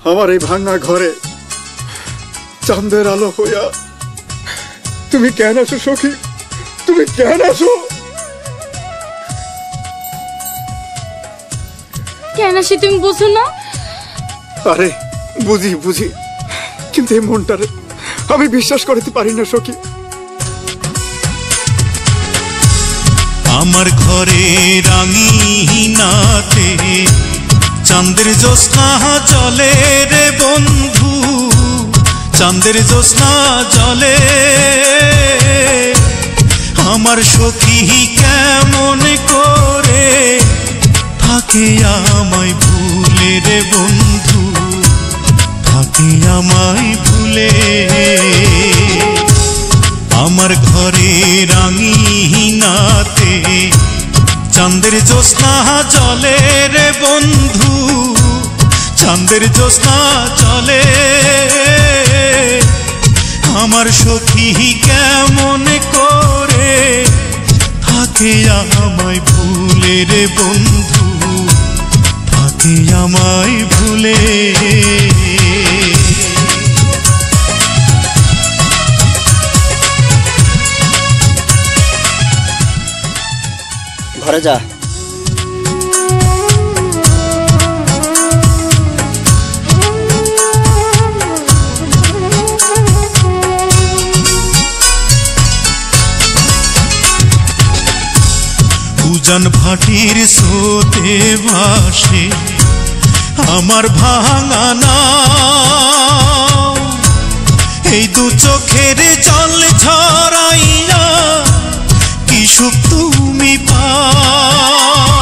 আমার এই ভাঙা ঘরে চাঁদের আলো হইয়া তুমি কেন আসো সখী? তুমি কেন আসো? কেন আসি তুমি বুঝো না? আরে বুঝি বুঝি, কিন্তু এই মনটারে আমি বিশ্বাস করতে পারি না সখী। আমার ঘরে রাঙিনাতে চাঁদের জ্যোৎস্না জলে রে বন্ধু, চাঁদের জ্যোৎস্না জলে। আমার সখী কেমন করে থাকে আমায় ভুলে রে বন্ধু, থাকে আমায় ভুলে। আমার ঘরে রাঙিনাতে চাঁদের জ্যোৎস্না জলে রে বন্ধু, চাঁদের জ্যোৎস্না জলে। আমার সখী কেমন করে থাকে আমায় ভুলে রে বন্ধু, থাকে আমায় ভুলে। ঘরে যা। উজান ভাটির স্রোতে ভাসে আমার ভাঙা নাও, এই দু চোখের জল ঝরাইয়া কি সুখ তুমি পাও।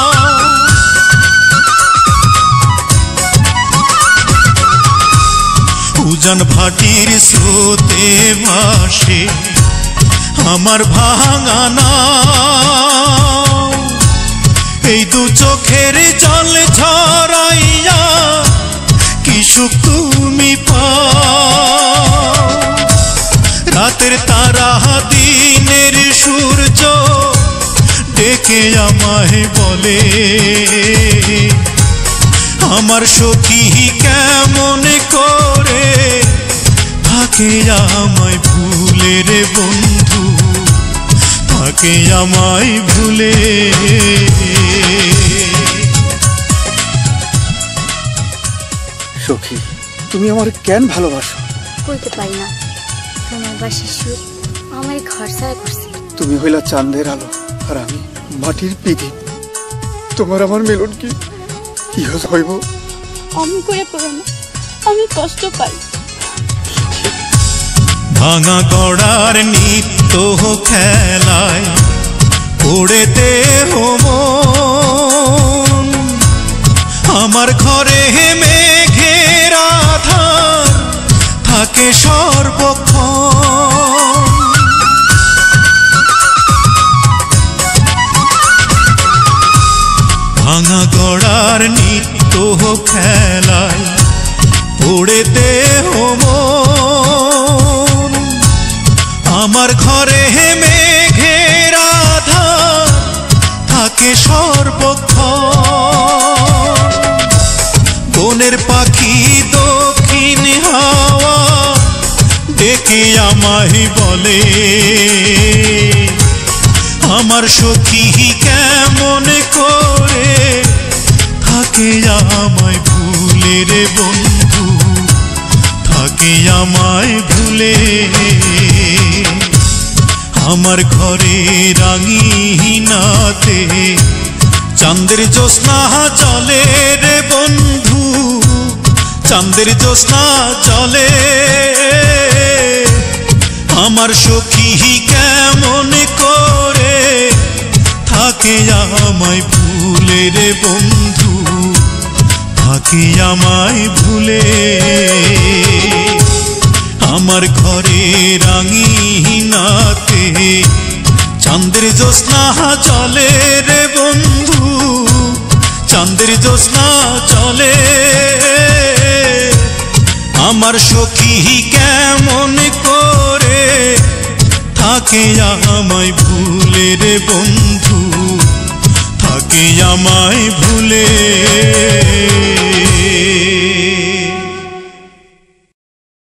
উজান ভাটির স্রোতে ভাসে আমার ভাঙা নাও, এই দু চোখের জল ঝরাইয়া কি সুখ তুমি পাও। রাতের তারা দিনের সূর্য ডেকে আমায় বলে, আমার সখী কেমন করে থাকে আমায় ভুলে রে বন্ধু, থাকে আমায় ভুলে। সখী তুমি আমার কেন ভালোবাসো? কইতে পারি না, তোমার বাসির সুর আমার ঘর ছাড়া করছে। তুমি হইলা চাঁদের আলো আর আমি মাটির পিদি। তোমার আমার মিলন কি ইহজ হইব? আমি করে করো না, আমি কষ্ট পাই। ভাঙা গড়ার নিত্য খেলায় পড়েতে মন, আমার ঘরে মেঘের আধার থাকে সর্বক্ষণ। ভাঙা গড়ার নিত্য খেলায় পড়েতে মন, আমার ঘরে মেঘের আধার থাকে সর্বক্ষণ। বনের পাখি দক্ষিণ হাওয়া ডেকে আমায় বলে, আমার সখী কেমন করে থাকে আমায় ভুলে রে বন্ধু, থাকে আমায় ভুলে। আমার ঘরে রাঙিনাতে চাঁদের জ্যোৎস্না জলে রে বন্ধু, চাঁদের জ্যোৎস্না জলে। আমার সখী কেমন করে থাকে আমায় ভুলে রে বন্ধু, থাকে আমায় ভুলে। আমার ঘরে রাঙিনাতে চাঁদের জ্যোৎস্না জলে রে বন্ধু, চাঁদের জ্যোৎস্না জলে। আমার সখী কেমন করে থাকে আমায় ভুলে রে বন্ধু, থাকে আমায় ভুলে।